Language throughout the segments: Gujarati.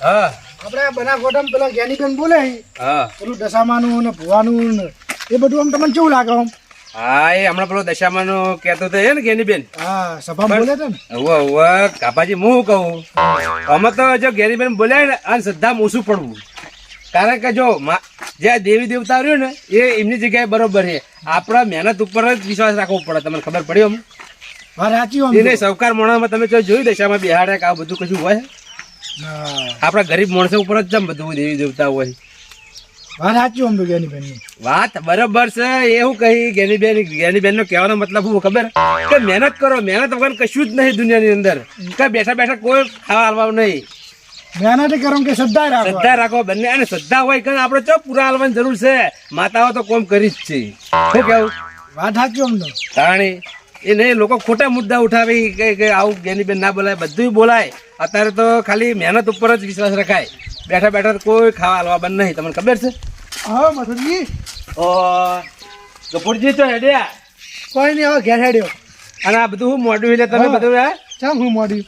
હા આપણે બનાસકાંઠામાં પેલા જ્ઞાનીબેન બોલે હા પેલું દશામાનું ને ભુવાનું ને એ બધું આમ તમને કેવું લાગે આમ? હા એ હમણાં પેલો દશામાનો કહેતો તો ને ગેનીબેન હા સભામાં બોલે છે ને. હવે કાપાજી હું કહું અમે તો જો ગેનીબેન બોલ્યા ને અને શ્રદ્ધામાં ઓછું પડવું. કારણ કે જો જે દેવી દેવતા રહ્યું ને એ એમની જગ્યાએ બરોબર છે. આપણા મહેનત ઉપર જ વિશ્વાસ રાખવો પડે. તમને ખબર પડી આમ? હા સાચી વાત. એને સૌકાર મોણામાં તમે જો જોયું દશામાં બિહાડે કે આ બધું કશું હોય? આપણા ગરીબ માણસો ઉપર જ જમ બધું દેવી દેવતા હોય. વાત સાચી આમ તો જ્ઞાનીબેનની વાત બરોબર છે. એવું કહી જ્ઞાનીબેન નો કહેવાનો મતલબ શું ખબર કે મહેનત કરો. મહેનત વગર કશું જ નહીં દુનિયાની અંદર. કે બેઠા બેઠા કોઈ ખાવા હાલવાનું નહીં. મહેનત કરો કે શ્રદ્ધા રાખો. શ્રદ્ધા રાખો બંને. અને શ્રદ્ધા હોય કે આપણે ચો પૂરા હાલવાની જરૂર છે. માતાઓ તો કોમ કરી જ છે. શું કેવું? વાત સાચી આમ તો. તાણી એ નહીં લોકો ખોટા મુદ્દા ઉઠાવી કે આવું જ્ઞાનીબેન ના બોલાય. બધું બોલાય. અત્યારે તો ખાલી મહેનત ઉપર જ વિશ્વાસ રખાય. બેઠા બેઠા કોઈ ખાવા હાલવા બંધ નહીં. તમને ખબર છે? હા મથુરજી. ઓ ગફુરજી તો હેડ્યા કોઈ નહીં હવે ઘેર હેડ્યો. અને આ બધું હું મોડું એટલે તમે બધું ચાલ હું મોડી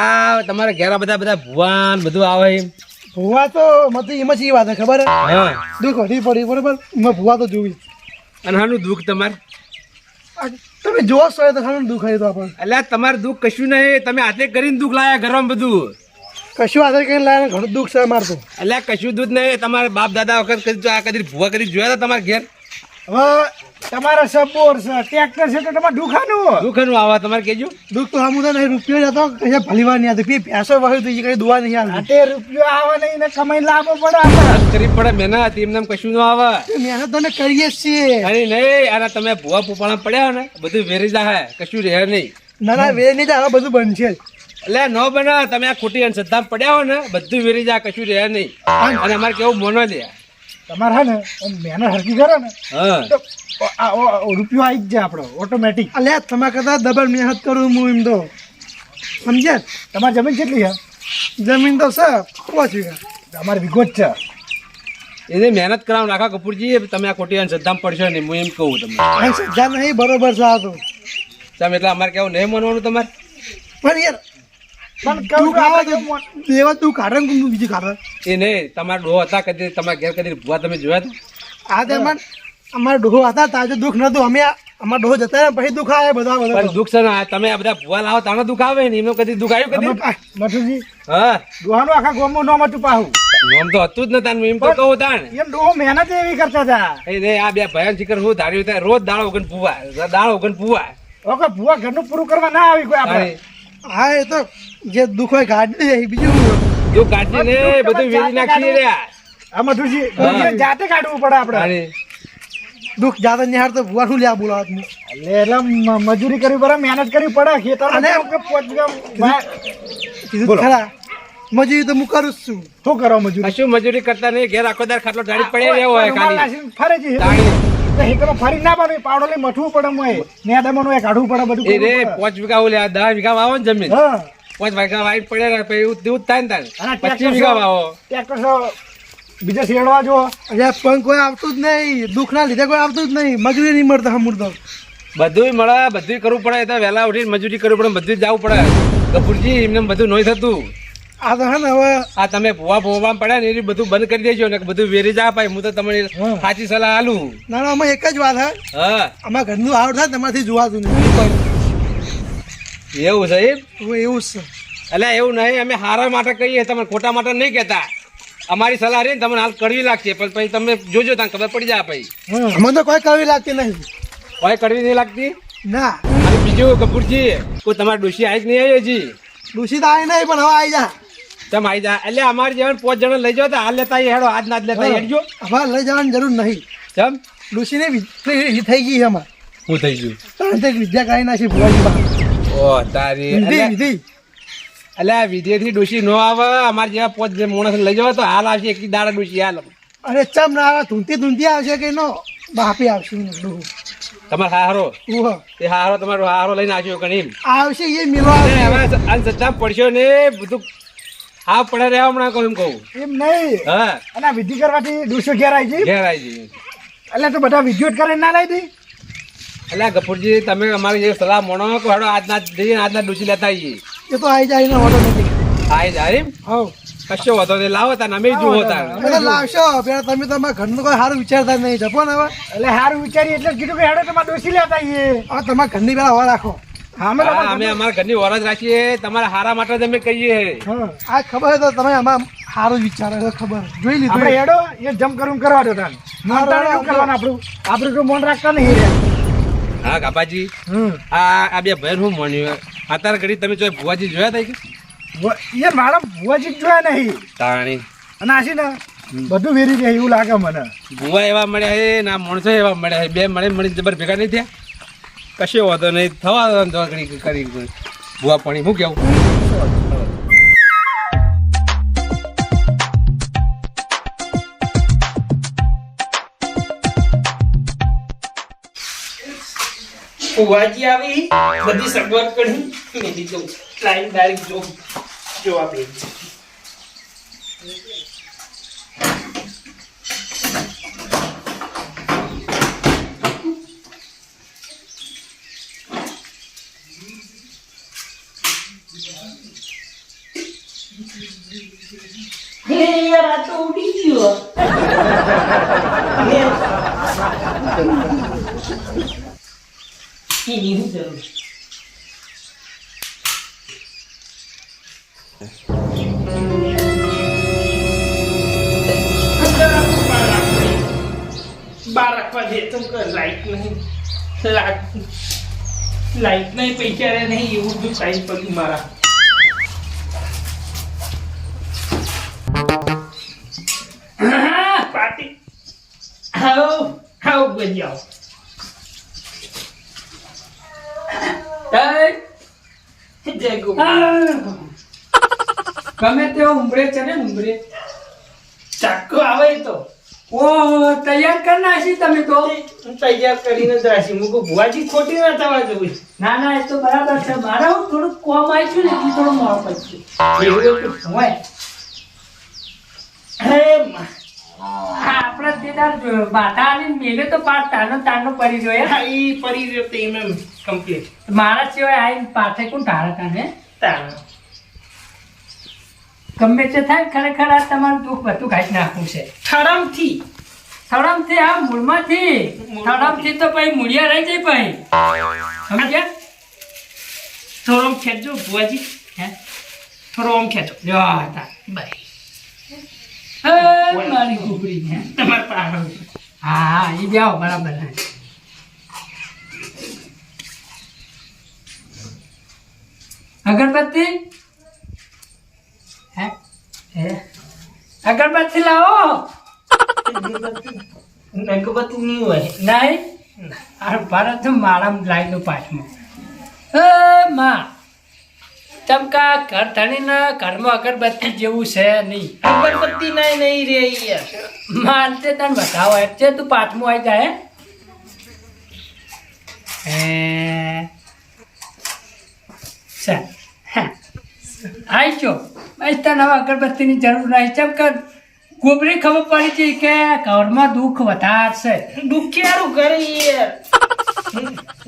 આ તમારા ઘેરા બધા ભુવાન બધું આવે એમ. ભુવા તો મત એમાં જ એ વાત છે ખબર હે? હા દુઃખ વધી પડી બરોબર. મેં ભુવા તો જોવી. અને હાનું દુઃખ તમારે? તમે જોશ હોય તો ખાનું દુઃખ હોય તો આપણને એટલે તમારે દુઃખ કશું નહીં. તમે હાથે કરીને દુઃખ લાયા ઘરમાં બધું. કશું આધાર કરીને લાવે ઘણું દુઃખ છે અમારે તો. એટલે કશું દૂધ નહીં. તમારે બાપ દાદા વખત કદી ભુવા કદી જોયા હતા તમારા ઘેર? હવે તમારા સબોર છે ટ્રેક્ટર છે તો તમારે દુખાનું દુઃખનું આવા તમારે કેજો. દુઃખ તો હમુદા નહીં. રૂપિયો જતો કશે ભલીવાર નહીં આવતી. ભેંસો વાળું તો કઈ દુવા નહીં આવતી. તે રૂપિયો આવે નહીં ને કમાઈ લાવવો પડે આપણે. કરી પડે મહેનત. એમને કશું ન આવે. મહેનત તો કરીએ જ છીએ. અરે નહીં અને તમે ભુવા પોપાણા પડ્યા ને બધું વેરી જાય. કશું રહે નહીં. ના ના વે નહીં જાય. હવે બધું બનશે જ. એટલે ન બને. તમે આ ખોટી અંધશ્રદ્ધા પડ્યા હો ને બધું વેરી જાય. કશું રહે નહીં. અને અમારે કેવું મોનો લે તમારે હે ને મહેનત હરકી કરો ને હા તો રૂપિયો આવી જ જાય આપણો ઓટોમેટિક. અલ્યા તમારે કદાચ ડબલ મહેનત કરું હું એમ તો સમજ્યા. તમારી જમીન કેટલી છે? જમીન તો છે 5 વીઘા. અમારે વીઘો જ છે. એને મહેનત કરાવ નાખા કપૂરજી. તમે આ ખોટી અંધશ્રદ્ધામાં પડશો ને હું એમ કહું તમને. શ્રદ્ધા નહીં બરોબર છે આ તો. તમે એટલે અમારે કેવું નહીં માનવાનું તમારે? પણ યાર પણ તું ખાવા તો દેવા તું કારણ કે બીજું કારણ એ નહીં. તમારા ડોહો હતા કદી તમારા ઘેર કદી ભુવા તમે જોયા હતા? આ તે અમારા ડોહો હતા તાજે દુઃખ નતું. અમે અમારા ડોહો જતા ને પછી દુઃખ આવે બધા પણ દુઃખ છે ને તમે આ બધા ભુવા લાવો તાનો દુઃખ આવે ને. એમનો કદી દુઃખ આવ્યું કદી? મઠુજી હા ડોહાનું આખા ગામમાં નામ હતું પાહું. નામ તો હતું જ ને તાન. એમ તો કહું તાન. એમ ડોહો મહેનત એવી કરતા હતા. એ નહીં આ બે ભયાન શિખર હું ધાર્યું હતા. રોજ દાળો વગર ભુવા દાળો વગર ભુવા. ઓકે ભુવા ઘરનું પૂરું કરવા ના આવી કોઈ આપણે. હા એ તો જે દુઃખ હોય કાઢી દે બીજું જો કાઢી ને બધું વેરી નાખીએ રે. આ મઠુજી જાતે કાઢવું પડે આપણે. દુઃખ જાતે નિહાર તો ભુવા શું લ્યા બોલાવત હું એટલે મજૂરી કરવી પડે મહેનત કરવી પડે ખેતર અને કીધું ખરા મજૂરી તો હું કરું જ છું. શું કરો મજૂરી? કશું મજૂરી કરતા નહીં. ઘેર આખો દાર ખાટલો ઢાળી પડે રહેવો હોય ખાલી. ફરે છે ખેતરમાં ફરી ના પડે પાવડો લઈ મઠવું પડે મોય નેદામાં કાઢવું પડે બધું. એ રે 5 વીઘા ઓલે 10 વીઘા વાવો ને જમીન. 5 વીઘા વાઈ પડે ને પછી એવું તેવું જ થાય ને તાર 25 વીઘા વાવો. ટ્રેક્ટર બીજા શેડવા જો પણ કોઈ આવતું જ નહીં. દુઃખ ના લીધે કોઈ આવતું જ નહીં. મજૂરી નહીં મળતા હમુર તો. બધું મળે બધું કરવું પડે. તો વહેલા ઉઠીને મજૂરી કરવું પડે. બધું જવું પડે કપૂરજી. એમને બધું નહીં થતું. આ તો હે ને હવે આ તમે ભોવા પડ્યા ને એ બધું બંધ કરી દેજો ને બધું વેરી જા પાય. હું તો તમને સાચી સલાહ આલું. ના ના અમે એક જ વાત હે. હા અમારા ઘરનું આવડ થાય તમારથી જોવાતું નહીં. એવું છે એમ? એવું જ છે. એટલે એવું નહીં. અમે હારા માટે કહીએ તમે ખોટા માટે નહીં કહેતા. અમારી સલાહ રહી ને તમને હાલ કડવી લાગશે પણ પછી તમે જોજો તમને ખબર પડી જાય પછી. અમને તો કોઈ કડવી લાગતી નહીં. કોઈ કડવી નહીં લાગતી ના. અને બીજું કપૂરજી કોઈ તમારી ડોશી આવી જ નહીં આવી હજી? દૂષિત આવી નહીં પણ હવે આવી જા. તમે આવી જા. એટલે અમારી જેવા 5 જણા લઈ જાઓ તો હાલ લેતા હેડો. આજ ના જ લેતા હેડજો. હવે લઈ જવાની જરૂર નહીં. ચમ ડૂસીને થઈ ગઈ અમાર. હું થઈ ગયું તાંત્રિક વિદ્યા કાઢી નાખી ભુવાજી બહાર. ઓ તારી વિધિ એટલે વિધિથી ડોશી નો આવે. અમારે જેવા 5 માણસ લઈ જાવ તો હાલ આવશે. એક દાડા ડોશી હાલ. અરે ચમ ના આવે. ધૂંધી આવશે કે નો બાપી આવશે. તમારે હારો એ હારો તમારો હારો લઈને આવજો કણી આવશે. એ મિલવા અંધશ્રદ્ધા પડશો ને બધું હા પડે રહ્યા હમણાં કહું એમ કહું એમ નહીં. હા અને આ વિધિ કરવાથી ડૂસો ઘેર આવી જઈ. ઘેર આવી જઈએ. એટલે તો બધા વિધિઓ કરે ના લઈ દઈ. એટલે ગફુરજી તમે અમારી જે સલાહ મોણો કહો આજના જઈએ આજના ડોસી લેતા આવીએ. એ તો આવી જાય ને ઓટોમેટિક આવી જાય એમ. હા કશો વાંધો નહીં લાવો તાન અમે જુઓ તાન અમે તો લાવશો પેલા તમે તમારા ઘરનું કોઈ સારું વિચારતા નહીં જપો ને હવે એટલે સારું વિચારી એટલે કીધું કે હેડો તમારે ડોસી લેતા આવીએ. હવે તમારા ઘરની પેલા હવા રાખો. અમે હા, અમે અમારા ઘરની વરજ રાખીએ તમારા હારા માટે જ અમે કહીએ. હા આ ખબર હોય તો તમે આમાં સારું જ વિચારો છો, ખબર જોઈ લીધું આપણે હેડો એ જમ કરું કરવા દો તાન માનતા નહીં કરવાનું આપણું તો મન રાખતા નહીં રે. હા કાપાજી આ બે ભાઈ હું માન્યું અત્યારે ઘડી તમે જો ભુવાજી જોયા હતા કે એ મારા ભુવાજી જ જોયા નહીં તાણી અને આશી ને બધું વેરી જાય એવું લાગે મને. ભુવા એવા મળ્યા છે ના માણસો એવા મળ્યા છે બે મળી જબર ભેગા નહીં થયા. કશો વાંધો નહીં થવા દો ઘડી કરી ભુવા પાણી હું કેવું ફુવાજી આવી બધી સગવડ કરી મેં દીધું લાઈન ડાયરેક્ટ જો આપે યાર આ તો ઉડી ગયો એની શું જરૂર બાર રાખવા દે તો લાઈટ નહીં લાઈટ નહીં પૈસા રે નહીં એવું બધું સાઈઝ પડ્યું મારા પાર્ટી આવો ગઈ આવો જય ગો ગમે તેવો ઉંબરે છે ને ઉંબરે ચાકો આવે તો ઓહો તૈયાર કરી નાખી તમે તો તૈયાર કરીને જ રાખી મૂકું ભુવાજી ખોટી ના થવા જવું ના ના એ તો બરાબર છે મારે હું થોડુંક કોમ આવ્યું ને એટલે થોડું મોડું પડશે હોય હે માં હા આપણે તે તાર બાટા આવીને મેલે તો પાછ તાનો પડી જોઈએ હા ઈ પડી રહ્યો તે એમ કમ્પ્લીટ મારા સિવાય આવીને પાછે કોણ ઢાળે કાને તાણ ગમે તે થાય ખરેખર આ તમારું દુઃખ બધું કાઢી નાખવું છે થરમથી થડમથી આ મૂળમાંથી થડમથી તો પછી મૂળિયા રહી જાય પછી સમજ્યા થોડો આમ ખેંચજો ભુવાજી હે થોડો આમ ખેંચો જો હતા બાય મારી કુકડી હે તમારે પાસે હા હા એ જાઓ બરાબર હે અગરબત્તી હે હે અગરબત્તી લાવો અગરબત્તી નહીં હોય નહીં આ ભારત મારા લાઈનો પાછમાં એ માં ચમકા ઘર ધણીને ઘરમાં અગરબત્તી જેવું છે નહીં અગરબત્તી નહીં રે યાર માનતે તને બતાવો એટલે તું પાછમું આવી જાય હે ચાલ આવી છો બસ તને હવે અગરબત્તીની જરૂર નહીં ચમકા ગોબરી ખબર પડી છે કે ઘરમાં દુઃખ વધારે છે દુખિયારું કરે યાર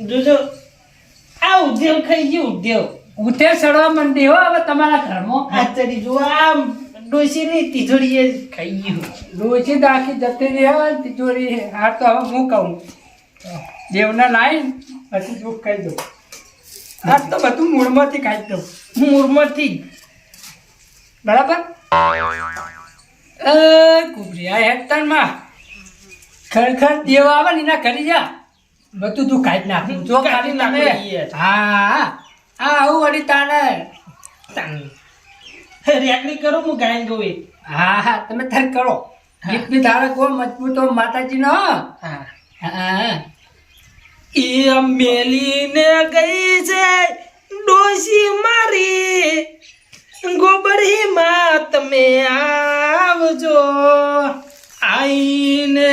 જોજો આ ઉદ્યોગ ખાઈ ગયો ઉદ્યોગ ઉતે સડવા માંડી હો હવે તમારા ઘરમાં આ ચડી જો આમ ડોસી ની તિજોરી ખાઈ ગયું રોજી દાખી જતી રહી હવે તિજોરી આ તો હવે હું કહું દેવના લાઈન પછી દુઃખ કહી દઉં આ તો બધું મૂળમાંથી કાઢી દઉં મૂળમાંથી જ બરાબર કુબરી આ હેક્ટરમાં ખરેખર દેવ આવે ને એના કરી જા બધું તું કાઢી નાખું જો ખાલી તમે હા હા આવું વળી તાને રેકડી કરું હું ગાયન ગઉં હા હા તમે તાર કરો ગીત બી તારે કહો મજબૂત હો માતાજીનો હા હા એ મેલીને ગઈ છે ડોસી મારી ગોબરી માં તમે આવજો આઈને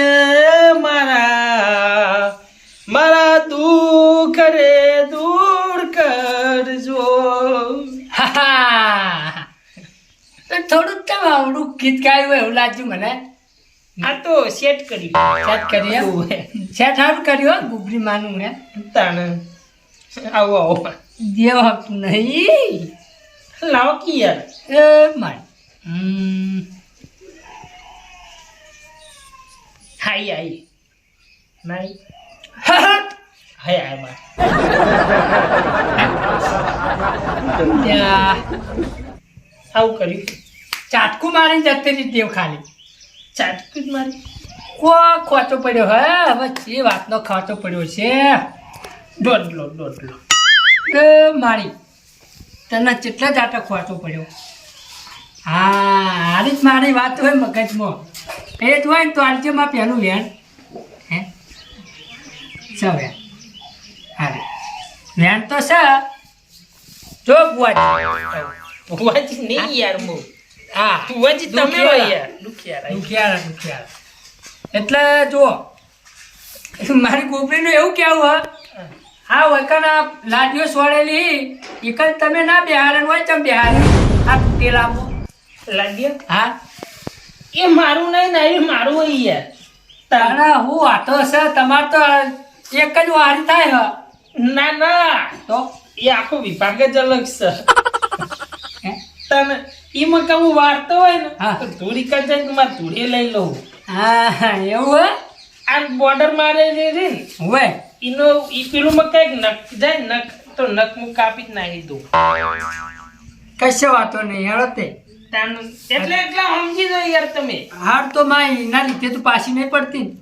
મારા દુઃખ રે દૂર કરજો હા તો થોડુંક તમે આવડું ગીત ગાયું હોય એવું લાગ્યું મને આ તો સેટ કર્યું સેટ કરી સેટ સારું કર્યું ગુબરી માનું હે તાણ આવો આવો દેવ હક નહીં લાવો કી યાર એ મારી હાઈ આઈ નહીં હાય આય માં આવું કર્યું ચાટકું મારીને જતી રહી દેવ ખાલી ચાટકી જ મારી ખોચો પડ્યો હે હવે જે વાતનો ખાચો પડ્યો છે દોઢ લો એ મારી તને કેટલા જાટા ખોચો પડ્યો હા આની જ મારી વાત હોય મગજમાં એ જ હોય ને તો આજે માં પહેલું વેણ હે છે વેણ હારે વેણ તો છે જો બુઆજી તુવાજી નહીં યાર મો હા તુવાજી તમે હોય યાર દુખિયારા એટલે જો મારી ગોપરીનું એવું કેવું હા વૈકાના લાડીઓ સોળેલી એકલ તમે ના બેહારણ હોય ચમ બેહારણ આ તેલ આપો લાગ્યો હા એ મારું નહીં ને એ મારું હોય યાર તારા હું વાતો છે તમાર તો એક જ વારી થાય ના ના તો એ આખો વિભાગ જ અલગ છે હે? તને એમાં કહું વાર્તો હોય ને હા. તો ધૂળી કાઢે ને મારે ધૂળે લઈ લઉં હા એવું હે આ બોર્ડર મારે રે ને હોય એનો ઈ પેલું માં કઈક નખ જાય નખ તો નખ મુખ કાપી જ નાખી દઉં કશો વાતો નહીં હેડો તે એટલે સમજી દો યાર તમે હાર તો માં એના લીધે તો પાછી નહીં પડતી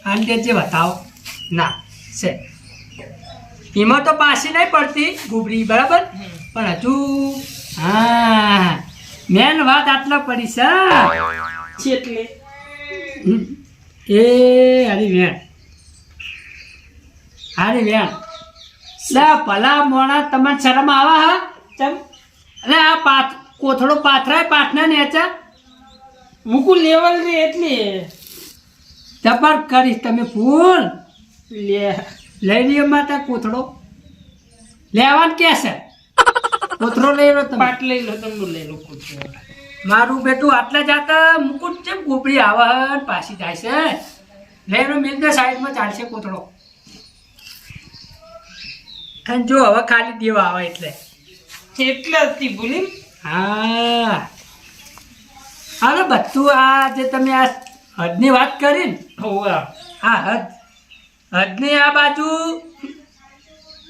આને જે બતાવો ના છે એમાં તો પાછી નહીં પડતી ગુબરી બરાબર પણ હજુ હા મેન વાત આટલા પડી છે એટલે એ હારી વેણ લે ભલા મોણા તમને શરમ આવે હા ચમ અરે આ કોથળો પાથરાય પાથના નેચા મૂકું લેવલ રે એટલે જબર કરીશ તમે ફૂલ લે લઈ લ્યો માતા કોથળો લેવાનું કે છે કોથળો લઈ લો તમે પાટ લઈ લો તમે લઈ લો કૂતરો મારું બેટું આટલા જાતા મુકુટ છે ગોપડી આવે ને પાછી જાય છે લઈ લો મિલ દે સાઈડમાં ચાલશે કોથળો અને જો હવે ખાલી દેવા આવે એટલે એટલે હતી ભૂલી હા અરે બધું આ જે તમે આ હદની વાત કરી ને હોવા આ હદની આ બાજુ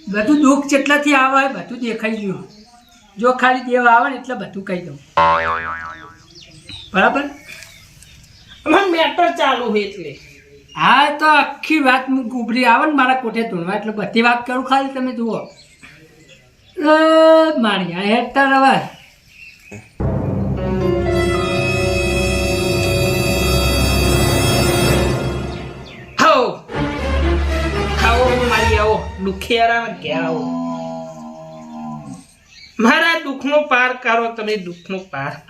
બધું દુઃખ જેટલાથી આવે બધું દેખાઈ ગયું જો ખાલી દેવા આવે ને એટલે બધું કહી દઉં બરાબર અમાર મેટર ચાલુ હોય એટલે હા તો આખી વાત હું ગુબરી આવે ને મારા કોઠે ધૂણવા એટલે બધી વાત કરું ખાલી તમે જુઓ મારી આ હેઠળ હવે આવો મારી આવો દુખિયારા ઘેર આવો મારા દુઃખનો પાર કરો તમે દુઃખનો પાર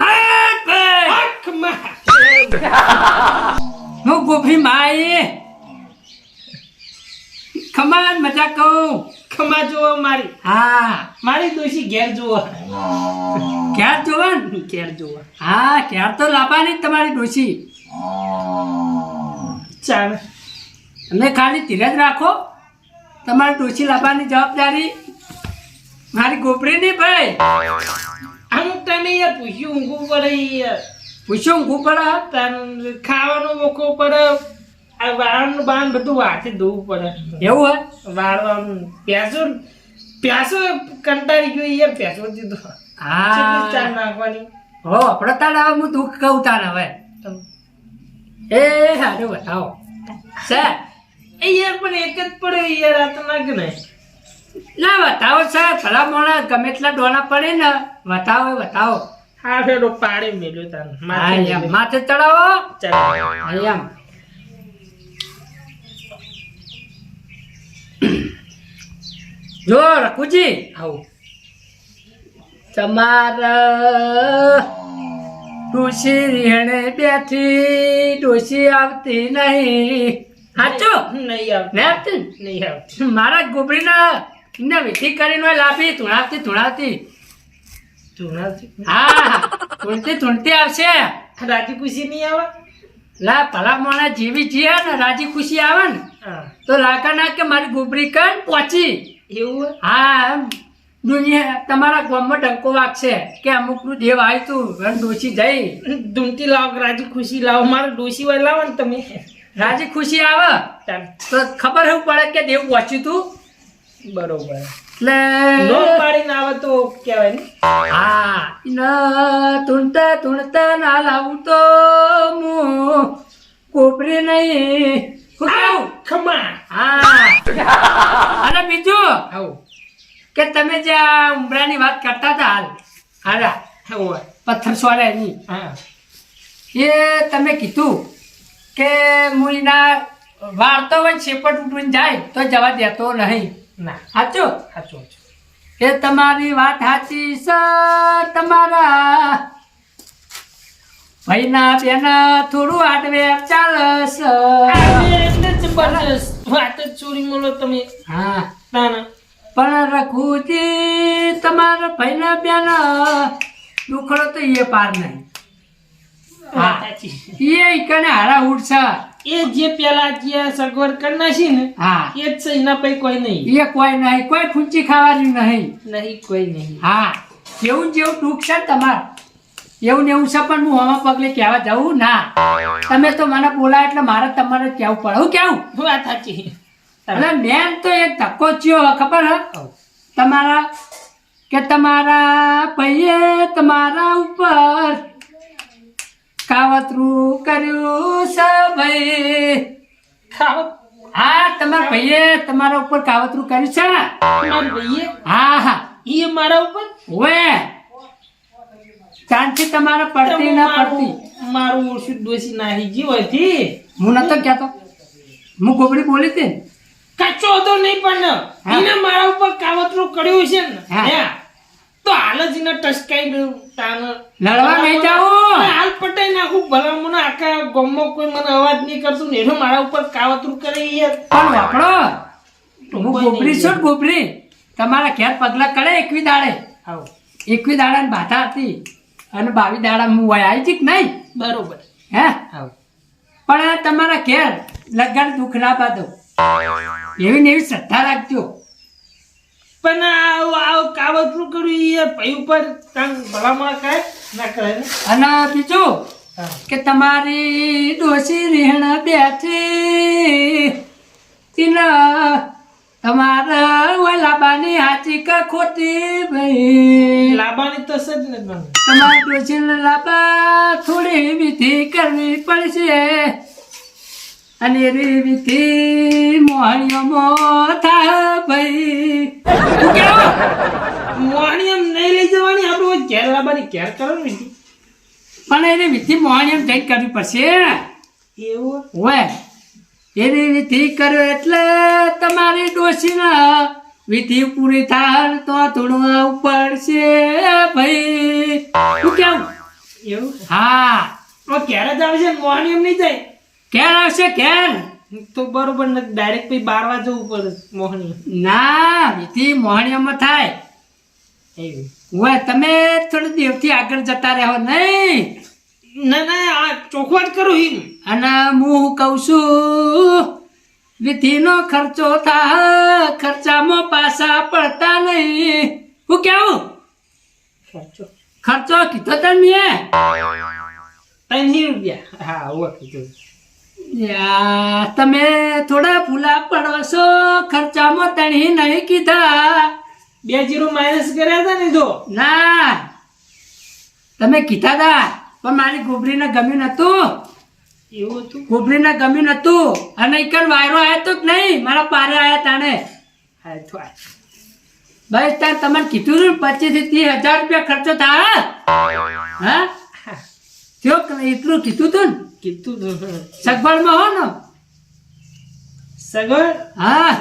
હું ગોભી માઈ ખમાન મજા કહું ખમા જોવો મારી હા મારી દોશી ઘેર જોવો ક્યાં જોવા ને? ઘેર જોવો હા ક્યાં તો લાવવાની જ તમારી ડોશી ચાલ તમે ખાલી ધીરજ રાખો તમારી ડોશી લાવવાની જવાબદારી મારી ગોપડી નહીં ભાઈ અમુક ટાઈમે યાર પૂછ્યું ઊંઘવું પડે યાર પૂછ્યું ઊંઘું પડે ખાવાનું મોકો પડે આ વાળનું બાન બધું વાતે ધોવું પડે એવું હોય વાળવાનું પ્યાસો કંટાળી ગયો યાર પ્યાસો દીધો હા ચા નાખવાની હો આપણે તાર હવે હું દુઃખ કહું તાર હવે એ હારું બતાવો સર એ યાર પણ એક જ પડે યાર આ તો નાખ ને ના બતાવો સર ભલા મોણા ગમે એટલા ડોના પડે ને બતાવો હા ફેરો પાડે મેલ્યો તાન હા એમ માથે ચડાવો ચાલ એમ જો રઘુજી આવું તમારા ડોશી રીહણે બેઠી ડોશી આવતી નહીં સાચું નહીં આવતી નહીં આવતી નહીં આવતી મારા ગોબડીના એને વિધિ કરીને લાવી ધૂણાવતી હા ધૂણતી આવશે રાજી ખુશી નહીં આવે લા ભલા મોણા જેવી જીએ ને રાજી ખુશી આવે ને હા તો લાકા ના કે મારી ગોબરી કણ પહોંચી એવું હા એમ દુનિયા તમારા ગામમાં ડંકો વાગશે કે અમુકનું દેવ આવ્યું તું રન ડોસી જઈ ધૂમતી લાવો રાજી ખુશી લાવો મારે ડોસી વાય લાવો ને તમે રાજી ખુશી આવે તો ખબર એવું પડે કે દેવ પહોંચ્યું તું બરોબર એટલે નો પાડીને આવે તો કહેવાય ને હા ન તુણતા ના લાવું તો હું કોપરી નહીં શું કહું? ખમા હા અને બીજું આવો કે તમે જે આ ઉમરાની વાત કરતા હતા હારા આવો પથ્થર સોરાની હા એ તમે કીધું કે હું એના વાર્તો હોય શેપટ ઉઠવીને જાય તો જવા દેતો નહીં ના સાચું સાચું એ તમારી વાત સાચી છે તમારા ભાઈના બેન થોડું હાર્ડવેર ચાલે છે એટલે જબરજસ્ત વાત જ ચોરી મળો તમે હા તાના પણ રઘુજી તમારા ભાઈના બેન દુખડો તો એ પાર નહીં હા સાચી એ કને હારા ઉઠશે એ જે પેલા જે સગવડ કરી નાખી ને હા એ જ છે એના પછી કોઈ નહીં એ કોઈ નહીં કોઈ ફૂંચી ખાવાની નહીં નહીં કોઈ નહીં હા જેવું જેવું દુઃખ છે ને તમારે એવું ને એવું છે પણ હું હમણાં પગલે કહેવા જવું ના તમે તો મને બોલાય એટલે મારે તમારે કહેવું પડે હું કેવું વાત સાચી એટલે મેન તો એક ધક્કો થયો ખબર હે તમારા કે તમારા ભાઈએ તમારા ઉપર કાવતરું કર્યું છે ભાઈ ખાવ હા તમારા ભાઈએ તમારા ઉપર કાવતરું કર્યું છે મારા ભાઈએ હા હા એ મારા ઉપર ઓએ ચાંદથી તમારે પડતી ના પડતી મારું ઓછું ડોસી નાહી જીવથી હું નતો કહેતો હું ગોબડી બોલી હતી ને કચ્ચો તો નહીં પણ એને મારા ઉપર કાવતરું કર્યું છે ને હા. હે, તો હાલ જ એને ટસકાઈ ગયું તાન લડવા નહીં જાવું હાલ પટાઈ નાખું ભલા મને આખા ગામમાં કોઈ મને અવાજ નહીં કરતું ને એનો મારા ઉપર કાવતરું કરે યાર પણ વાપરો હું ગોબરી છું ને ગોબરી તમારા ઘેર પગલા કરે એકવી દાડે આવો એકવી દાડાની બાધા હતી અને 22 દાડા હું વય આવી હતી કે નહીં બરોબર હે આવો પણ તમારા ઘેર લગન દુઃખ ના પાડો એવી ને એવી શ્રદ્ધા રાખજો પણ આ કાવતરું કર્યું એ ભાઈ ઉપર કામ ભલામણ કરે ના કરે ને અને બીજું હા. કે તમારી ડોસી રીહણ બેઠી તીના તમારા વલાબાની હાચી કા ખોટી ભાઈ લાબાની તો સજ ને મને તમારી ડોસીને લાબા થોડી વિધિ કરવી પડશે અને એની વિધિ મોહણીઓમાં થાય ભાઈ શું કહેવું? મોહણી એમ નહીં લઈ જવાની આપણે ઘેર લાબાની ઘેર કરો ને વિધિ. પણ એની વિધિ મોહણીઓમાં જઈને કરવી પડશે એવું હોય એની વિધિ કર્યો એટલે તમારી ડોશીના વિધિ પૂરી થાય તો ધૂણવા પડશે ભાઈ શું કેવું? એવું હા તો ઘેર જ આવશે ને મોહણી એમ નહીં જાય ક્યારે આવશે ઘેર? તો બરોબર ને ડાયરેક્ટ પછી 12 જવું પડે મોહણી ના વિધિ મોહણીઓમાં થાય એવું હોય તમે થોડું દેવથી આગળ જતા રહો નહીં ના ના આ ચોખવટ કરું હિમ અને હું કહું છું વિધિનો ખર્ચો થાય ખર્ચામાં પાછા પડતા નહીં હું કેવું? ખર્ચો ખર્ચો કીધો તમે 3 રૂપિયા હા ઓકે યા, તમે થોડા ભૂલા પડો છો ખર્ચામાં તણી નહીં કીધા 2 0 માઇનસ કર્યા હતા ને જો ના તમે કીધા હતા પણ મારી ગોબરીને ગમ્યું નતું એવું હતું ગોબરીને ગમ્યું નતું અને એકન વાયરો આવ્યો તો કે નહીં મારા પારે આવ્યા તાણે હા તો આ. બસ તાર તમને કીધું ને 25 થી 30,000 રૂપિયા ખર્ચો થાય હા થયો કે નહીં? એટલું કીધું તું ને કીધું તો સગવડમાં હો ને સગર હા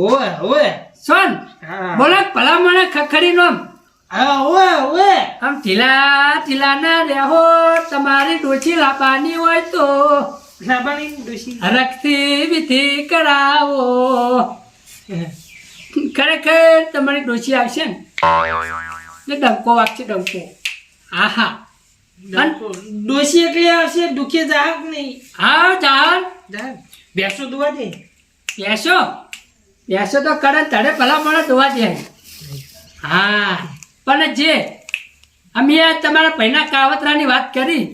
ઓએ ઓએ સોન હા બોલો ભલા મને ખખડી નો હા ઓએ ઓએ આમ ઢીલા ના રહેવો તમારી ડોછી લાવવાની હોય તો લાબાની ડોશી રખતી વિધિ કરાવો ખરેખર તમારી ડોછી આવશે ને ડંકો વાગશે ડંકો આહા ડોશી એકલી આવશે દુખે જાગ નહીં હા ચાલ જાગ બેસો દુવા દે બેસો બેસો તો કરે તડે ભલા મને ધોવા દે. હા પણ જે અમે આ તમારા ભાઈના કાવતરાની વાત કરી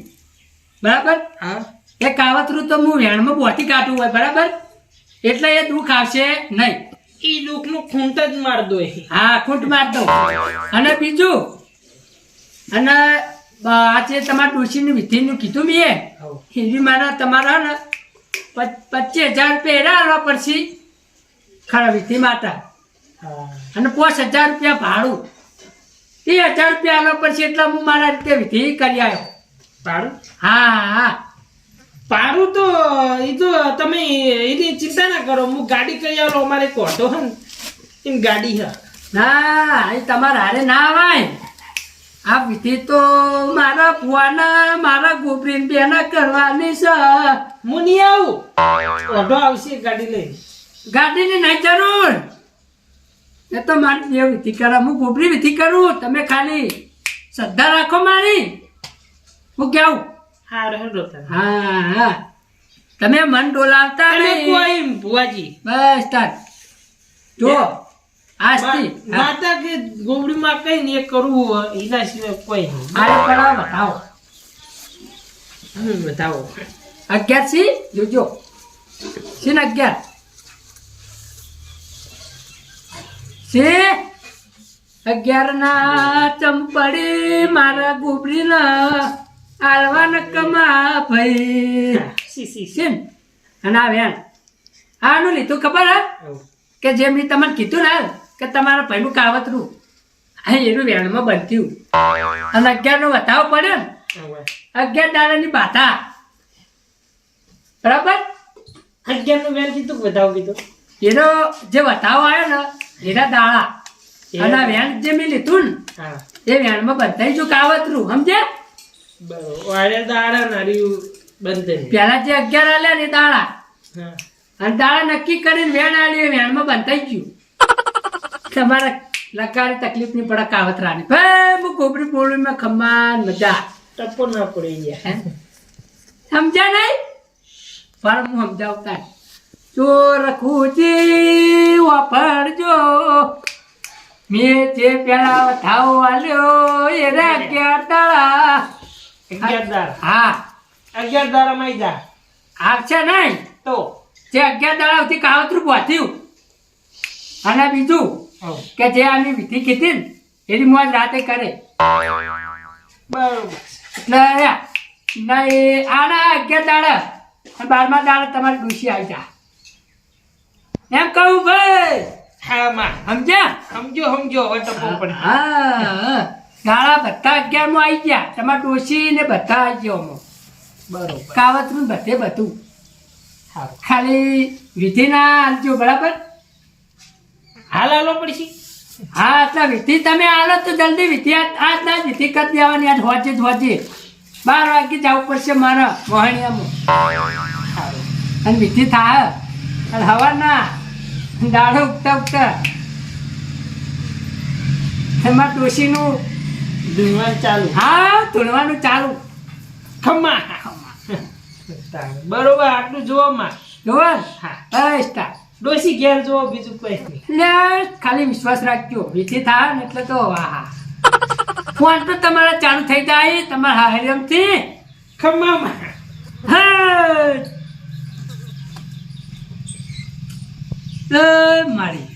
બરાબર, હા એ કાવતરું તો હું વેણમાં બોથી કાઢવું હોય બરાબર, એટલે એ દુઃખ આવશે નહીં. ઈ દુઃખનું ખૂંટ જ માર દો એ. હા ખૂંટ માર દઉં. અને બીજું અને આ જે તમારા ડોશીની વિધિનું કીધું મેં એવી મારા તમારા ને 25,000 રૂપિયા એના આવવા પડશે ખરા વિધિ માતા, અને 5,000 રૂપિયા ભાડું, 30,000 રૂપિયા આવવા પડશે. એટલે હું મારા રીતે વિધિ કરી આવ્યો. પાડું હા હા પાડું તો એ તો તમે એની ચિંતા ના કરો, હું ગાડી કરી આવો. અમારે કોટો હે ને એની ગાડી હે. ના એ તમારા હારે ના આવાય. આ વિધિ તો મારા ફુવાના મારા ગોબરીન બેના કરવાની છે. હું નહીં આવું, ઓઢો આવશે ગાડી લઈને. ગાડીની નહીં જરૂર, એ તો મારી બે વિધિ કરે, હું ગોબરી વિધિ કરું. તમે ખાલી શ્રદ્ધા રાખો મારી. હું કેવું? હા રહેડો તમે. હા હા તમે મન ડોલાવતા અને નહીં. કોઈ ભુવાજી બસ સ્ટાર્ટ જો આજથી માતા કે ગોબડીમાં કઈ ને એ કરવું હોય એના સિવાય કોઈ નહીં. આરે પડાવ બતાવો. બતાવો 11 સી જોજો સી ને 11 સી 11 ના ચંપડી મારા ગોબરી ના આલવા ન કમા ભાઈ. સી સીન અને આ વેણ આનું લીધું ખબર હે કે જે મેં તમને કીધું ને કે તમારા ભાઈનું કાવતરું આ એનું વેણમાં બનતું અને 11 નો વધાવો પડ્યો ને 11 દાડાની બાધા બરાબર. 11 નું વેન કીધું બતાવો કીધું. એનો જે વધાવો આવ્યો ને એના દાડા અને આ વેણ જે મેં લીધું ને હા એ વેણમાં બંધાઈ ગયું કાવતરું સમજ્યા. બરોબર વાડે દાડા નાર્યું બંધ પેલા જે 11 આલ્યા ને એ દાડા હા અને દાડા નક્કી કરીને વેણ આલ્યું એ વેણમાં બંધાઈ ગયું. તમારે લકારી તકલીફ નહીં પડે કાવતરાની. ભાઈ હું ગોબરી બોલું મેં ખમ્માન મજા ટપ્પો ના પડી ગયા. સમજ્યા નહીં પણ હું સમજાવતા ચોર ખૂચી વાપરજો મેં જે પેલા વધાવો આલ્યો એ રે 11 દાડા. 11 દાડા હા 11 દાડામાં જા આવશે નહીં તો જે 11 દાડા સુધી કાવતરું પહોંચ્યું. અને બીજું કે જે આની વિધિ કીધી ને એની મોજ રાતે કરે બરોબર. એટલે ના એ આના 11 દાડા અને 12મા દાડા તમારી ડોશી આવી જા એમ કહું ભાઈ. હા માં સમજ્યા? સમજો હવે ટપ્પો પડી. હા દાડા બધા 11 માં આવી ગયા. તમારા ડોશી ને બધા આવી ગયા આમાં. બરોબર કાવતરું બધે બધું સારું. ખાલી વિધિ ના આલજો બરાબર. હાલ હાલો પડશે. હા એટલે વિધિ તમે આલો તો જલ્દી વિધિ આજ ના જ વિધિ કરી દેવાની. આજ હોજે 12 વાગે જવું પડશે મારા મોહણિયામાં. અને વિધિ થાય અને હવારના દાડો ઉગતા તમારા ડોશીનું ધૂનવાન ચાલુ. હા ધૂણવાનું ચાલુ. ખમ્મા બરોબર. આટલું જોવા માં જોવો હા. બસ તા ડોસી ઘેર જોવો બીજું કઈ નહીં. એટલે ખાલી વિશ્વાસ રાખજો વિધિ થાય ને એટલે તો હા ફોન તો તમારા ચાલુ થઈ જાય તમારા હારિયમથી. ખમ્મા માં હા મારી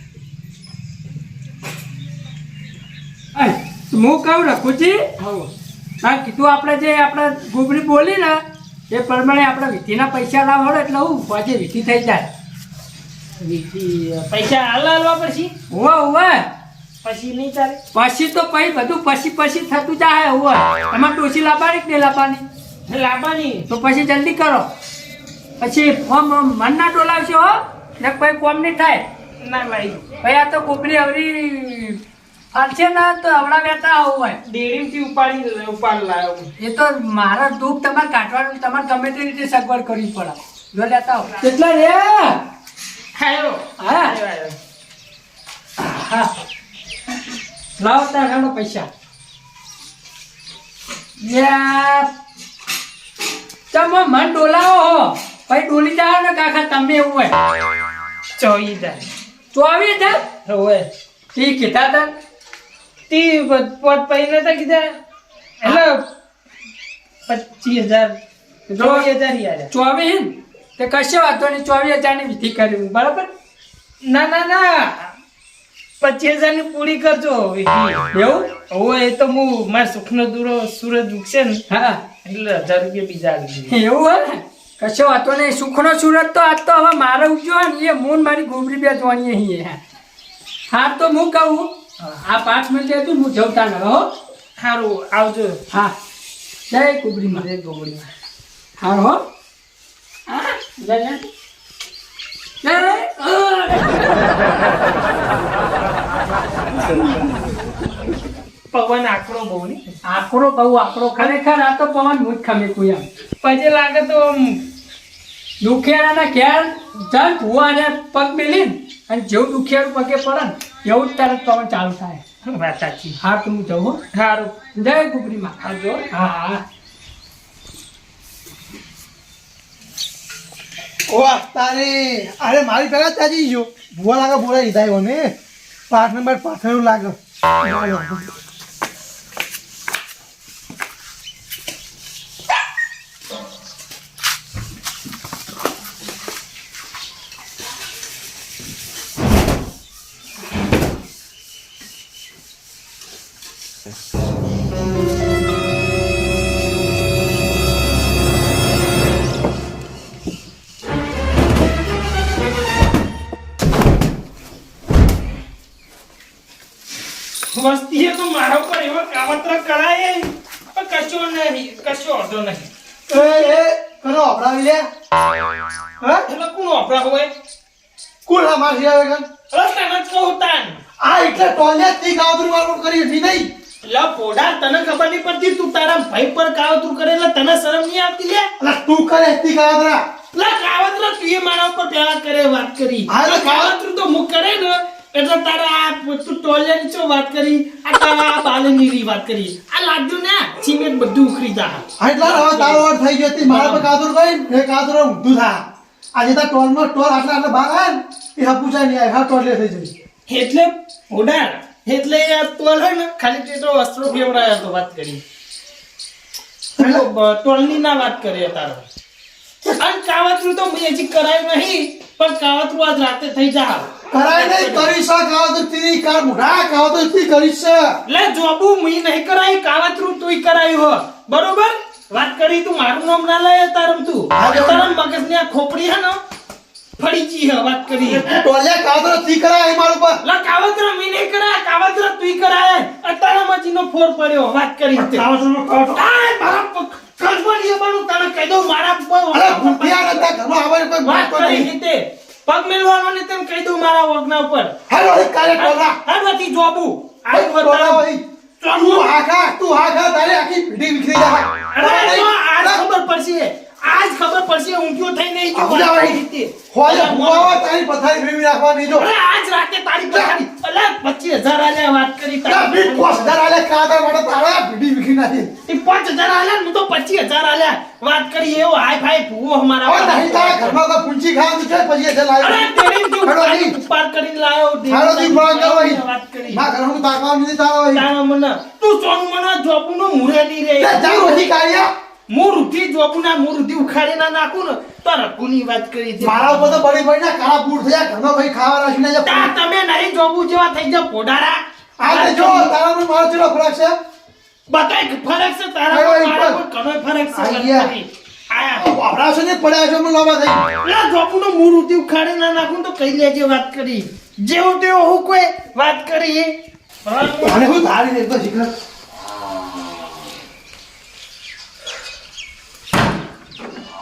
હું કહું રઘુજી હા કીધું આપણે જે આપણે ગોબરી બોલી ને એ પ્રમાણે આપણે વિધિના પૈસા લાવો એટલે હું પછી વિધિ થઈ જાય. પૈસા હાલવા પડશે હોવે પછી નહીં ચાલે. પછી તો બધું પછી થતું જાય. હોવે તમારે ડોસી લાવવાની કે નહીં લાવવાની લાવવાની તો પછી જલ્દી કરો. પછી મન ના ડોલાવશો હો ને કોઈ કોમ નહીં થાય. ના ભાઈ ભાઈ આ તો ગોબરી અવરી ફાલશે ના તો હવડા બેઠા આવું હોય. ડેરીમાંથી ઉપાડ લાવ્યો. એ તો મારા દુઃખ તમારે કાઢવાનું તમારે ગમે તે રીતે સગવડ કરવી પડે. જો લેતા આવો કેટલા રે આવ્યો હા હા લાવો તારા પૈસા. તમે મન ડોલાવો હો પછી ડોલી જાઓ ને કાકા તમે એવું હોય ચોઈ જાય 24,000 હવે તી કીધા તા તી પોત પૈને તો કીધા એટલે 25,000 24,000 યાર 24 તે કશો વાતો નહીં 24,000 ની વિધિ કરી બરાબર ના 25,000 ની પૂરી કરજો એવું હવે એ તો હું મારા સુખનો દૂરો સૂરજ ઉગશે ને હા એટલે 1,000 રૂપિયા બીજા આવી દીધી. એવું હે ને કશો વાતો નહીં સુખનો સુરત તો આજ તો હવે મારે ઉગ્યો ને એ મૂન મારી ગોબરી બે જોવાની અહીં હા તો હું કહું આ 5 મિનિટ હતું હું જવતા ન હો સારું આવજો હા જય ગોબરીમાં જય ગોબડીમાં. હા હો હા જય જય પવન આકરો બહુ ને આકરો બહુ આકરો ખરેખર આ તો પવન હું જ ખમે કોઈ આમ પછી લાગે તો આમ દુખિયાના ઘેર જન ભુવાને પગ મેલીને અને જેવું દુખિયાનું પગે પડે ને એવું જ તરત પવન ચાલુ થાય વાત સાચી. હા તો હું જઉં હો સારું જય ગુબરીમાં આવજો. હા હા ઓ તારે અરે મારી પેલા ત્યાંજી ગયો ભૂવા લાગે બોલા લીધા એવો ને 5 નંબર પાછળ લાગે વસ્તીએ તો મારા ઉપર એવો કાવતરા કરાય પણ કશો નહીં કશો વાંધો નહીં. એ કનો અપરાવી લે હા એટલે કોણ વાપરા હોય કોણ આ મારી આવે કન તને જ કહું તાન આ એટલે ટોલિયા તી કાવતરું વાળું કરી હતી નહીં લા પોડા તને ખબર નહીં પડતી તું તારા ભાઈ પર કાવતરું કરે એટલે તને શરમ નહીં આવતી લે અલા તું કરે તી કાવતરા લા કાવતરા તું એ મારા ઉપર પેલા કરે વાત કરી હા, એટલે કાવતરું તો હું કરે ને એટલે તારા આ તું ટોલિયાની ચો વાત કરી આ તારા આ બાલનીની વાત કરી આ લાડુ ને સિમેન્ટ બધું ઉખડી જા હા એટલે હવે તારો વાર થઈ ગયો તી મારા પર કાવતરું કરી ને કાવતરો ઊંધું થા આજે તા ટોલમાં ટોલ આટલા આટલા ભાગ આવે ને એ હપુચાઈ નહીં આવે હા ટોલે થઈ જાય એટલે પોડા એટલે આ તોલ હે ને ખાલી તે તો વસ્ત્રો ફેવરાયો તો વાત કરી ટોલની ના વાત કરે તારો અને કાવતરું તો મેં હજી કરાયું નહીં પણ કાવતરું આજ રાતે થઈ જા કરાય નહીં કરી શક કાવતરું તી કાર મોઢા કાવતરું તી કરી છે લે જોબુ મેં નહીં કરાય કાવતરું તુંય કરાયું હો બરોબર વાત કરી તું મારું નામ ના લે તારમ તું તારા મગજની આ ખોપડી હે ને ફળી જી હે વાત કરી ટોલિયા કાવતરો તી કરાય એ મારું પર લા કાવતરા મેં નહીં કરાય કાવતરા તુંય કરાય અતારા મચીનો ફોર પડ્યો વાત કરી તે કાવતરો કાવતરો આય મારા કલ્પની બનું તને કહી દઉં મારા અરે ભૂતિયા નતા ઘરમાં આવવાની કોઈ વાત વાત કરી નહીં તે પગ મેલવાનો ને તેમ કહી દઉં મારા વગના ઉપર હેલો એ કાલે ટોલા હરવાથી જોબુ આ ટોલા હોય તું હાખા તારે આખી પીઢી વિખરી જાય અરે તો આજ ખબર પડશે આજ ખબર પડશે ઊંઘ્યો થઈને ઈ જો આવજા વાત ભાઈ. કરી તે. હોય મુઆવા તારી પથારી ફેરવી નાખવાની જો અરે આજ રાતે તારી પથારી અલા 25,000 આલ્યા વાત કરી યા બીટ કોસ ધરાલે કાદા માટે તારા પીઢી વિખરી નાખી એ 5,000 આલ્યા ને હું તો 25,000 આલ્યા વાત કરી એવો હાઈ ફાઈ ભૂવો હવે અમારા નહીં તારા ઘરમાં તો પૂંચી ખાવાનું છે પછી એ લાવ્યો અરે તેરી તું હેડો નહીં. પાર કરીને લાયો હાલો દી બોલા કરો અહીં. વાત કરી ના ઘરમાં તાકવા નથી તારો અહીં. તારા મને તું સોનું મને જોબુનો મુરે નહીં રે લે જા રોજી કાઢ્યા મુરુથી જોબુના મુરુથી ઉખાડી ના નાખું ને તો રઘુની વાત કરી છે મારા ઉપર તો બળી પડી ના કાળા બૂટ થયા ઘરમાં ભાઈ ખાવા રાખીને જા તા તમે નહીં જોબુ જેવા થઈ જાવ પોડારા આ જો તારા પર મારો ચેલો ફરક છે બતાય ફરક છે તારા આયો પર, અહીં મારા પર. પર ઘણો ફરક છે આઈ વાત ગયા. કરી. આયા વાપરા છે ને પડ્યા છે મને લાવવા થઈ પેલા જોબુનો મુરુથી ઉખાડી ના નાખું તો કઈ લેજે વાત કરી જેવું તેવું હું કોઈ વાત કરી અને હું ધારી ને તો શીખર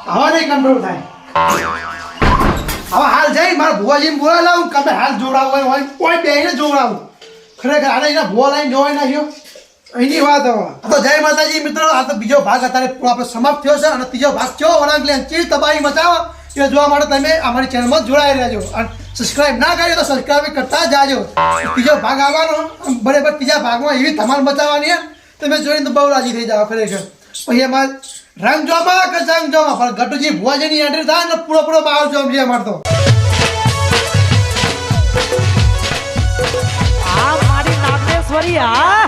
હવે નહીં કંટ્રોલ થાય હવે હાલ જઈ મારા ભુવાજીને બોલા લાવું કે આપણે હાલ જોડાવું હોય કોઈ બેને જોડાવું ખરેખર આને એના ભુવા લાઈને જોવાઈ નાખ્યો અહીંની વાત હવે તો જય માતાજી મિત્રો આ તો બીજો ભાગ અત્યારે પૂરો આપણે સમાપ્ત થયો છે અને ત્રીજો ભાગ કયો વળાંક લે ચીજ તબાહી મચાવો એ જોવા માટે તમે અમારી ચેનલમાં જોડાઈ રહેજો અને સબસ્ક્રાઇબ ના કર્યો તો સબસ્ક્રાઇબ કરતા જાજો ત્રીજો ભાગ આવવાનો બરાબર ત્રીજા ભાગમાં એવી ધમાલ મચાવવાની તમે જોઈને તો બહુ રાજી થઈ જાઓ ખરેખર પછી એમાં રંગ જોવા કે જંગ જોવા પણ ગટુજી ભુવાજીની એન્ટ્રી થાય ને પૂરો માહોલ જોવા મળે અમારે તો વળી હા